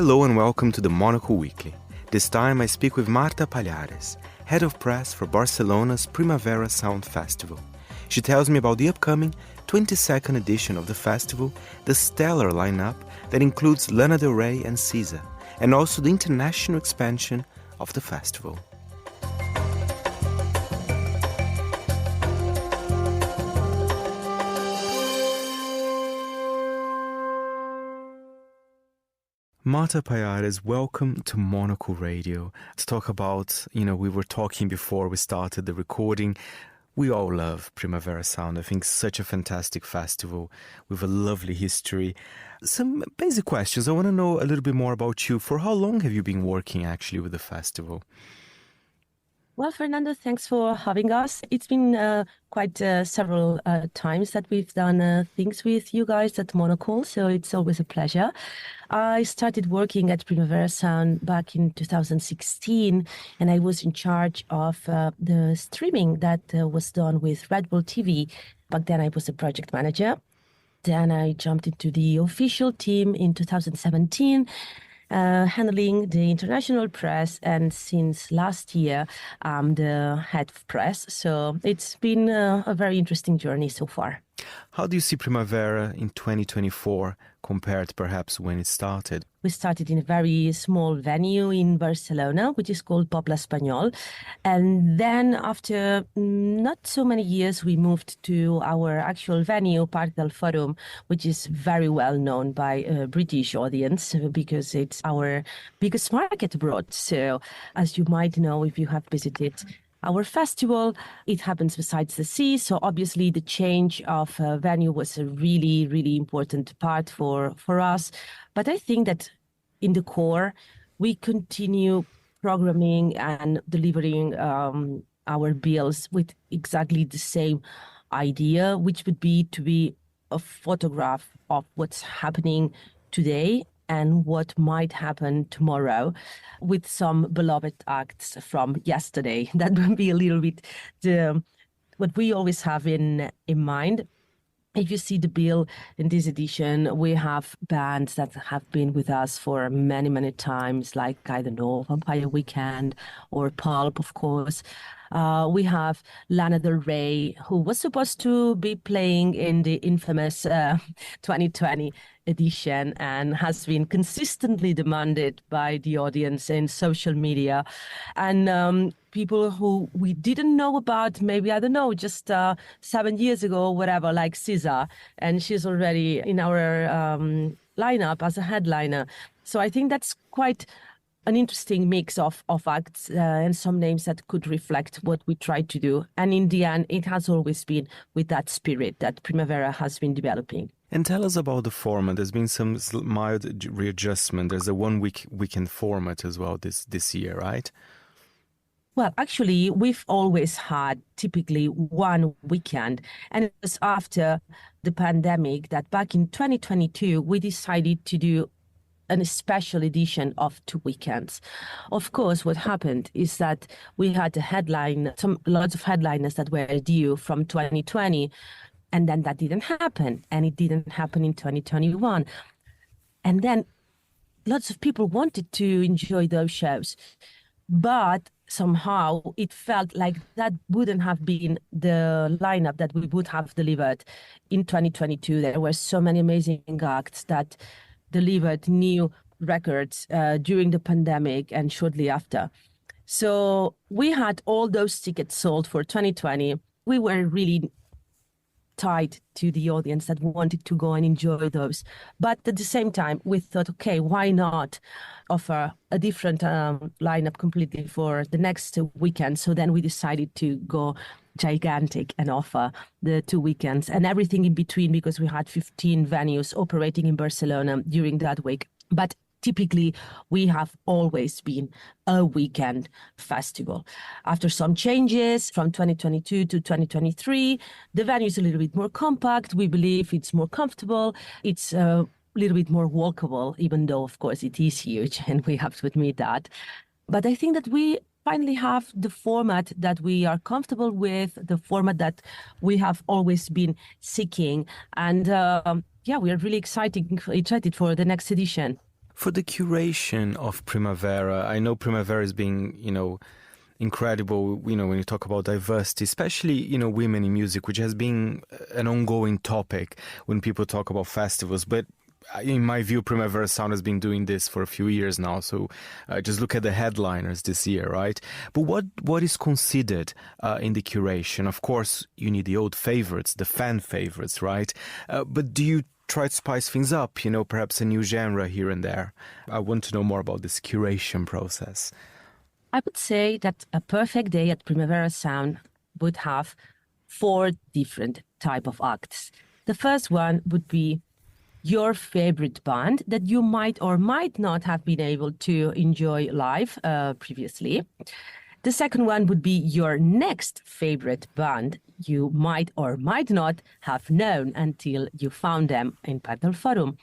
Hello and welcome to the Monocle Weekly. This time I speak with Marta Pallarès, Head of Press for Barcelona's Primavera Sound Festival. She tells me about the upcoming 22nd edition of the festival, the stellar lineup that includes Lana Del Rey and SZA, and also the international expansion of the festival. Marta Pallarès, welcome to Monocle Radio. To talk about, we were talking before we started the recording. We all love Primavera Sound. I think it's such a fantastic festival with a lovely history. Some basic questions. I want to know a little bit more about you. For how long have you been working actually with the festival? Well, Fernando, thanks for having us. It's been quite several times that we've done things with you guys at Monocle, so it's always a pleasure. I started working at Primavera Sound back in 2016, and I was in charge of the streaming that was done with Red Bull TV. Back then, I was a project manager. Then I jumped into the official team in 2017, handling the international press, and since last year, I'm the head of press. So it's been a very interesting journey so far. How do you see Primavera in 2024 compared perhaps when it started? We started in a very small venue in Barcelona, which is called Poble Espanyol. And then after not so many years, we moved to our actual venue, Parc del Forum, which is very well known by a British audience because it's our biggest market abroad. So as you might know, if you have visited our festival, it happens besides the sea. So obviously the change of venue was a really, really important part for us. But I think that in the core, we continue programming and delivering our bills with exactly the same idea, which would be to be a photograph of what's happening today and what might happen tomorrow, with some beloved acts from yesterday. That would be a little bit what we always have in mind. If you see the bill in this edition, we have bands that have been with us for many, many times, like, I don't know, Vampire Weekend or Pulp, of course. We have Lana Del Rey, who was supposed to be playing in the infamous 2020 edition and has been consistently demanded by the audience in social media. And people who we didn't know about, maybe, I don't know, just 7 years ago, whatever, like SZA. And she's already in our lineup as a headliner. So I think that's quite an interesting mix of acts and some names that could reflect what we try to do. And in the end, it has always been with that spirit that Primavera has been developing. And tell us about the format. There's been some mild readjustment. There's a weekend format as well this year, right? Well, actually, we've always had typically one weekend. And it was after the pandemic that back in 2022, we decided to do a special edition of 2 weekends. Of course, what happened is that we had lots of headliners that were due from 2020, and then that didn't happen, and it didn't happen in 2021. And then lots of people wanted to enjoy those shows, but somehow it felt like that wouldn't have been the lineup that we would have delivered in 2022. There were so many amazing acts that delivered new records during the pandemic and shortly after. So we had all those tickets sold for 2020. We were really tied to the audience that wanted to go and enjoy those. But at the same time, we thought, okay, why not offer a different lineup completely for the next weekend? So then we decided to go gigantic and offer the 2 weekends and everything in between, because we had 15 venues operating in Barcelona during that week. But typically, we have always been a weekend festival. After some changes from 2022 to 2023, the venue is a little bit more compact. We believe it's more comfortable. It's a little bit more walkable, even though, of course, it is huge, and we have to admit that. But I think that we finally have the format that we are comfortable with, the format that we have always been seeking. And we are really excited for the next edition. For the curation of Primavera, I know Primavera is being, incredible, when you talk about diversity, especially, women in music, which has been an ongoing topic when people talk about festivals. But in my view, Primavera Sound has been doing this for a few years now. So just look at the headliners this year, right? But what is considered in the curation? Of course, you need the old favorites, the fan favorites, right? But do you try to spice things up, perhaps a new genre here and there? I want to know more about this curation process. I would say that a perfect day at Primavera Sound would have 4 different type of acts. The first one would be your favorite band that you might or might not have been able to enjoy live previously. The second one would be your next favorite band you might or might not have known until you found them in Parc del Forum.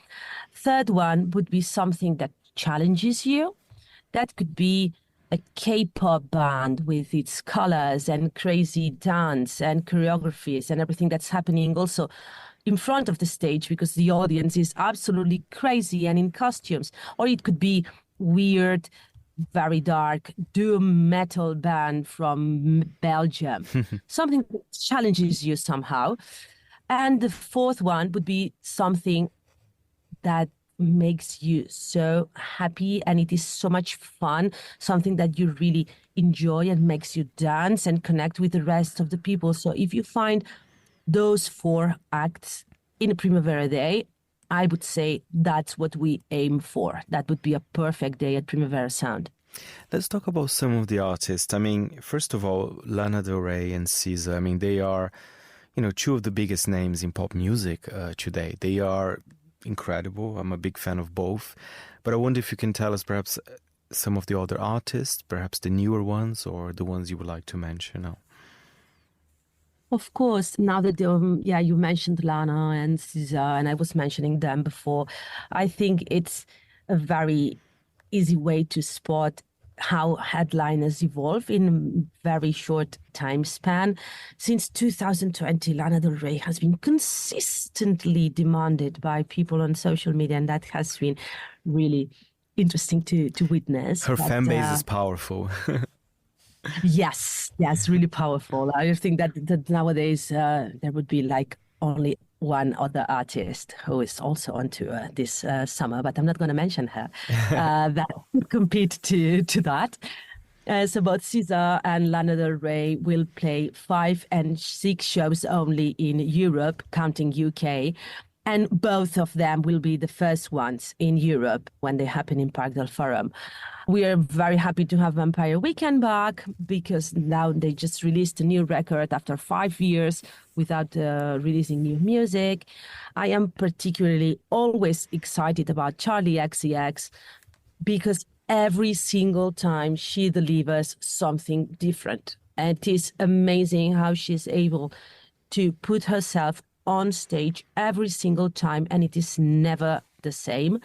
Third one would be something that challenges you. That could be a K-pop band with its colors and crazy dance and choreographies and everything that's happening also in front of the stage because the audience is absolutely crazy and in costumes. Or it could be weird, very dark doom metal band from Belgium, something that challenges you somehow. And the fourth one would be something that makes you so happy and it is so much fun, something that you really enjoy and makes you dance and connect with the rest of the people. So if you find those 4 acts in a Primavera Day, I would say that's what we aim for. That would be a perfect day at Primavera Sound. Let's talk about some of the artists. I mean, first of all, Lana Del Rey and SZA, I mean, they are, 2 of the biggest names in pop music today. They are incredible. I'm a big fan of both. But I wonder if you can tell us perhaps some of the other artists, perhaps the newer ones or the ones you would like to mention now. Of course, now that you mentioned Lana and SZA, and I was mentioning them before, I think it's a very easy way to spot how headliners evolve in a very short time span. Since 2020, Lana Del Rey has been consistently demanded by people on social media, and that has been really interesting to witness. Her fan base is powerful. Yes, really powerful. I think that nowadays there would be like only one other artist who is also onto this summer, but I'm not going to mention her, that would compete to that. So both SZA and Lana Del Rey will play 5 and 6 shows only in Europe, counting UK. And both of them will be the first ones in Europe when they happen in Parc del Forum. We are very happy to have Vampire Weekend back because now they just released a new record after 5 years without releasing new music. I am particularly always excited about Charli XCX because every single time she delivers something different. And it is amazing how she's able to put herself on stage every single time, and it is never the same.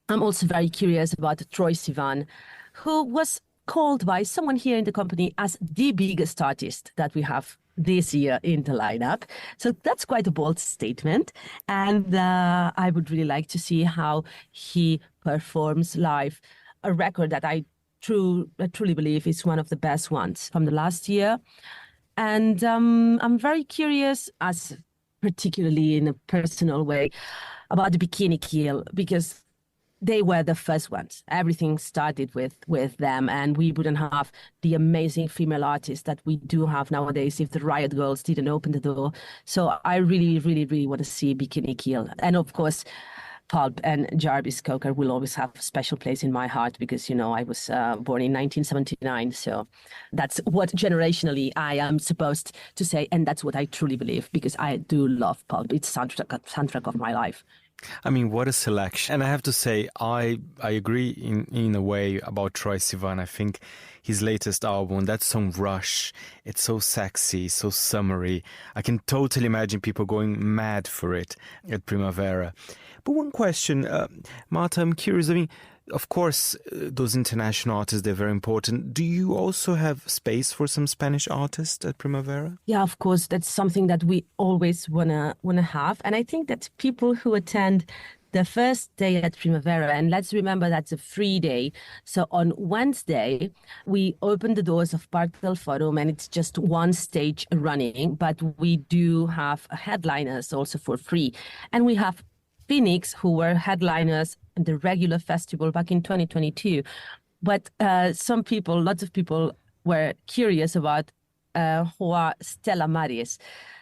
I'm also very curious about Troye Sivan, who was called by someone here in the company as the biggest artist that we have this year in the lineup. So that's quite a bold statement. And I would really like to see how he performs live, a record that I truly believe is one of the best ones from the last year. And I'm very curious, as particularly in a personal way, about the Bikini Kill, because they were the first ones. Everything started with them, and we wouldn't have the amazing female artists that we do have nowadays if the Riot Girls didn't open the door. So I really, really, really want to see Bikini Kill. And of course, Pulp and Jarvis Cocker will always have a special place in my heart because, I was born in 1979. So that's what generationally I am supposed to say. And that's what I truly believe because I do love Pulp. It's soundtrack of my life. I mean, what a selection. And I have to say, I agree in a way about Troye Sivan. I think his latest album, that song Rush, it's so sexy, so summery. I can totally imagine people going mad for it at Primavera. But one question, Marta, I'm curious. I mean, of course, those international artists, they're very important. Do you also have space for some Spanish artists at Primavera? Yeah, of course. That's something that we always wanna have. And I think that people who attend the first day at Primavera, and let's remember that's a free day. So on Wednesday, we open the doors of Parque del Forum, and it's just one stage running, but we do have headliners also for free. And we have Phoenix, who were headliners in the regular festival back in 2022. But lots of people were curious about who are Stella Maris.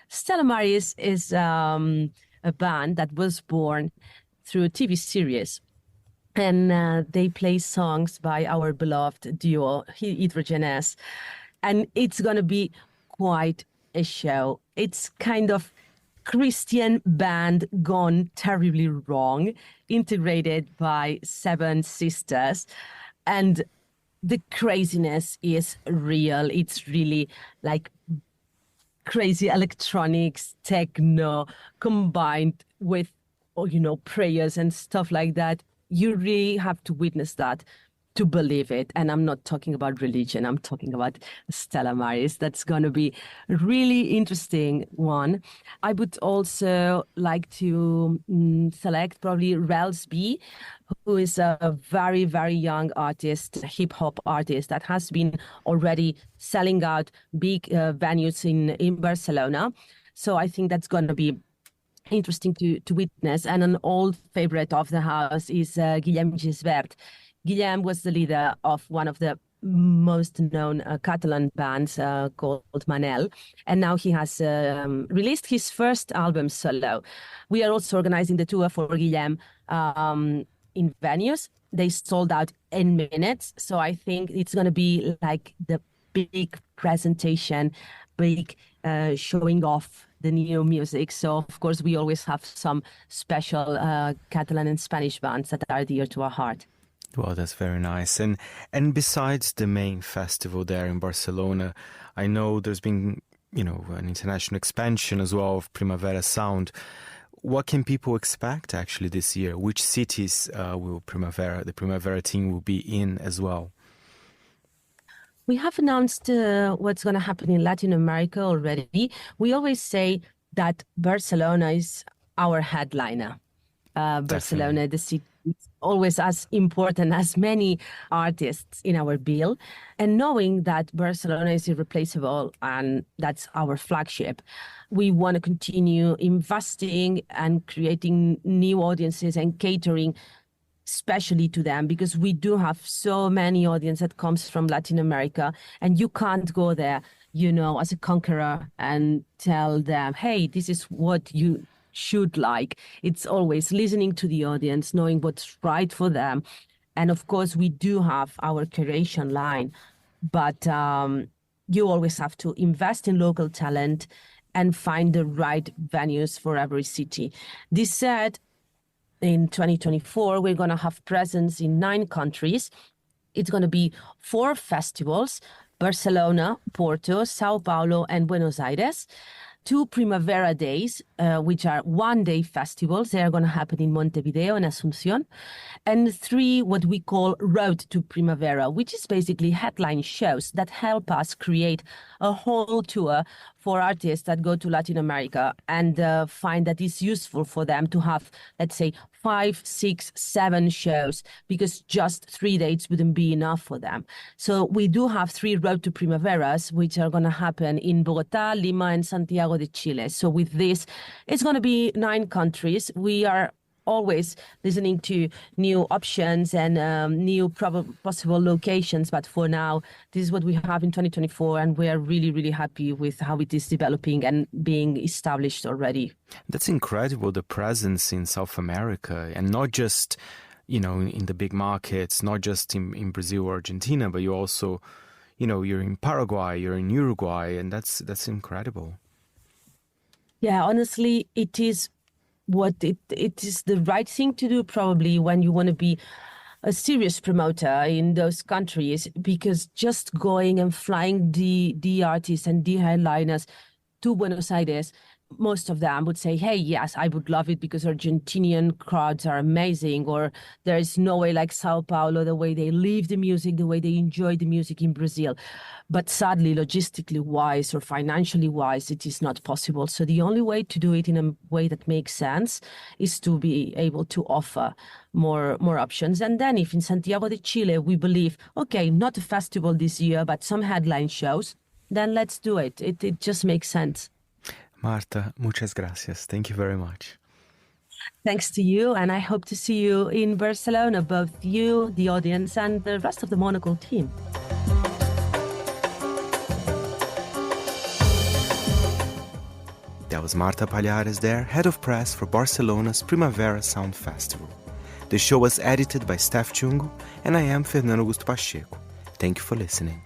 Stella Maris is a band that was born through a TV series. And they play songs by our beloved duo, Hydrogenes. And it's going to be quite a show. It's kind of Christian band gone terribly wrong, integrated by 7 sisters. And the craziness is real. It's really like crazy electronics, techno, combined with, prayers and stuff like that. You really have to witness that to believe it. And I'm not talking about religion. I'm talking about Stella Maris. That's going to be a really interesting one. I would also like to select probably Rels B, who is a very, very young artist, hip hop artist that has been already selling out big venues in Barcelona. So I think that's going to be interesting to witness. And an old favorite of the house is Guillem Gisbert. Guillem was the leader of one of the most known Catalan bands called Manel, and now he has released his first album solo. We are also organizing the tour for Guillem in venues. They sold out in minutes, so I think it's going to be like the big presentation, big showing off the new music. So, of course, we always have some special Catalan and Spanish bands that are dear to our heart. Well, that's very nice. And besides the main festival there in Barcelona, I know there's been, an international expansion as well of Primavera Sound. What can people expect actually this year? Which cities will the Primavera team will be in as well? We have announced what's going to happen in Latin America already. We always say that Barcelona is our headliner. Barcelona, the city, is always as important as many artists in our bill. And knowing that Barcelona is irreplaceable and that's our flagship, we want to continue investing and creating new audiences and catering especially to them, because we do have so many audience that comes from Latin America, and you can't go there, as a conqueror and tell them, hey, this is what you should like. It's always listening to the audience, knowing what's right for them. And of course, we do have our curation line, but you always have to invest in local talent and find the right venues for every city. This said, in 2024, we're going to have presence in 9 countries. It's going to be 4 festivals: Barcelona, Porto, Sao Paulo, and Buenos Aires. 2 Primavera days, which are one-day festivals. They are going to happen in Montevideo and Asunción. And 3 what we call Road to Primavera, which is basically headline shows that help us create a whole tour for artists that go to Latin America and find that it's useful for them to have, let's say, 5, 6, 7 shows, because just 3 dates wouldn't be enough for them. So we do have 3 Road to Primaveras, which are going to happen in Bogota, Lima, and Santiago de Chile. So with this, it's going to be 9 countries. We are always listening to new options and new possible locations. But for now, this is what we have in 2024. And we are really, really happy with how it is developing and being established already. That's incredible, the presence in South America, and not just, in the big markets, not just in Brazil or Argentina, but you also, you're in Paraguay, you're in Uruguay, and that's incredible. Yeah, honestly, it is it is the right thing to do probably when you want to be a serious promoter in those countries, because just going and flying the artists and the headliners to Buenos Aires most of them would say, hey, yes, I would love it because Argentinian crowds are amazing, or there is no way like Sao Paulo, the way they live the music, the way they enjoy the music in Brazil. But sadly, logistically wise or financially wise, it is not possible. So the only way to do it in a way that makes sense is to be able to offer more options. And then if in Santiago de Chile we believe, okay, not a festival this year, but some headline shows, then let's do it. It just makes sense. Marta, muchas gracias. Thank you very much. Thanks to you, and I hope to see you in Barcelona, both you, the audience, and the rest of the Monocle team. That was Marta Pallarès there, head of press for Barcelona's Primavera Sound Festival. The show was edited by Steph Chungo, and I am Fernando Augusto Pacheco. Thank you for listening.